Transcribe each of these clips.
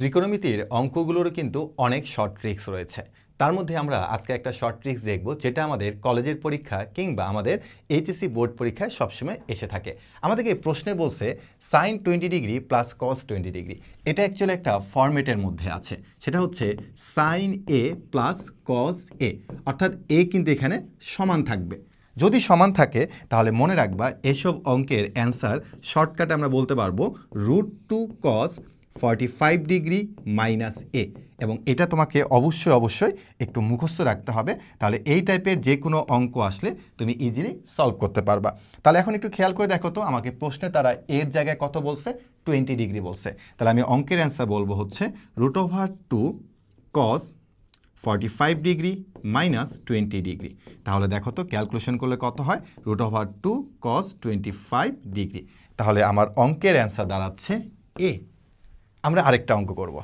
ত্রিকোণমিতির অঙ্কগুলোরও কিন্তু অনেক short tricks রয়েছে। তার মধ্যে আমরা আজকে একটা শর্ট ট্রিক্স দেখব, যেটা আমাদের কলেজের পরীক্ষা কিংবা আমাদের এইচএসসি বোর্ড পরীক্ষায় সবসময় এসে থাকে। আমাদেরকে প্রশ্নে বলছে sine 20 degree plus cos 20 degree. এটা অ্যাকচুয়ালি একটা ফরম্যাটের মধ্যে আছে, সেটা হচ্ছে সাইন এ প্লাস কস এ, অর্থাৎ এ কিন্তু এখানে সমান থাকবে। যদি সমান থাকে তাহলে মনে রাখবা এসব অঙ্কের অ্যান্সার শর্টকাটে আমরা বলতে পারবো √2 cos 45 ডিগ্রি মাইনাস এ, এবং এটা তোমাকে অবশ্যই একটু মুখস্থ রাখতে হবে। তাহলে এই টাইপের যে কোনো অঙ্ক আসলে তুমি ইজিলি সলভ করতে পারবা। তাহলে এখন একটু খেয়াল করে দেখো তো, আমাকে প্রশ্নে তারা এর জায়গায় কত বলছে, 20 ডিগ্রি বলছে। তাহলে আমি অঙ্কের অ্যান্সার বলবো হচ্ছে √2 cos 45 ডিগ্রি মাইনাস 20 ডিগ্রি। তাহলে দেখো তো ক্যালকুলেশন করলে কত হয়, √2 cos 25 ডিগ্রি। তাহলে আমার অঙ্কের অ্যান্সার দাঁড়াচ্ছে এ। আমরা আরেকটা অঙ্ক করব।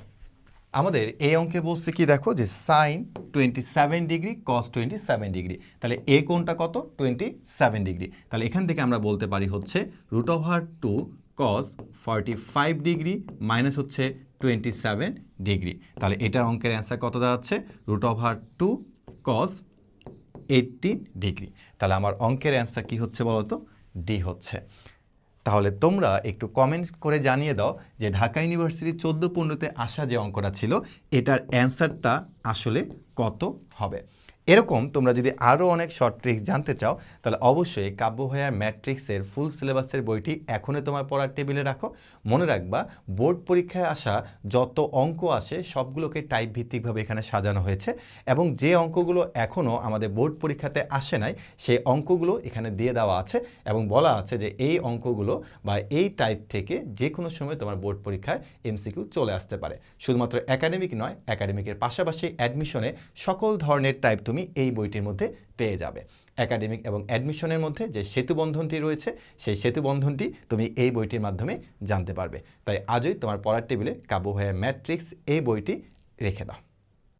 আমাদের এই অঙ্কে বলছে কি, দেখো যে সাইন 27 ডিগ্রি কস 27 ডিগ্রি। তাহলে এ কোণটা কত, 27 ডিগ্রি। তাহলে এখান থেকে আমরা বলতে পারি হচ্ছে √2 cos 45 ডিগ্রি মাইনাস হচ্ছে 27 ডিগ্রি। তাহলে এটার অঙ্কের অ্যান্সার কত দাঁড়াচ্ছে, √2 cos 80 ডিগ্রি। তাহলে আমার অঙ্কের অ্যান্সার কি হচ্ছে বলতো, ডি হচ্ছে। তাহলে তোমরা একটু কমেন্ট করে জানিয়ে দাও যে ঢাকা ইউনিভার্সিটি 14-15-তে আসা যে অঙ্কটা ছিল, এটার অ্যান্সারটা আসলে কত হবে। এরকম তোমরা যদি আরও অনেক শর্ট ট্রিক্স জানতে চাও, তাহলে অবশ্যই কাব্য ভাইয়ার ম্যাট্রিক্সের ফুল সিলেবাসের বইটি এখনই তোমার পড়ার টেবিলে রাখো। মনে রাখবা বোর্ড পরীক্ষায় আসা যত অঙ্ক আসে সবগুলোকে টাইপ ভিত্তিকভাবে এখানে সাজানো হয়েছে, এবং যে অঙ্কগুলো এখনও আমাদের বোর্ড পরীক্ষাতে আসে নাই সেই অঙ্কগুলো এখানে দিয়ে দেওয়া আছে, এবং বলা আছে যে এই অঙ্কগুলো বা এই টাইপ থেকে যে কোনো সময় তোমার বোর্ড পরীক্ষায় এমসিকিউ চলে আসতে পারে। শুধুমাত্র একাডেমিক নয়, একাডেমিকের পাশাপাশি অ্যাডমিশনে সকল ধরনের টাইপ তুমি এই বইটির মধ্যে পেয়ে যাবে। একাডেমিক এবং অ্যাডমিশনের মধ্যে যে সেতুবন্ধনটি রয়েছে, সেই সেতুবন্ধনটি তুমি এই বইটির মাধ্যমে জানতে পারবে। তাই আজই তোমার পড়ার টেবিলে কাব্য ভাইয়ার ম্যাট্রিক্স এই বইটি রেখে দাও।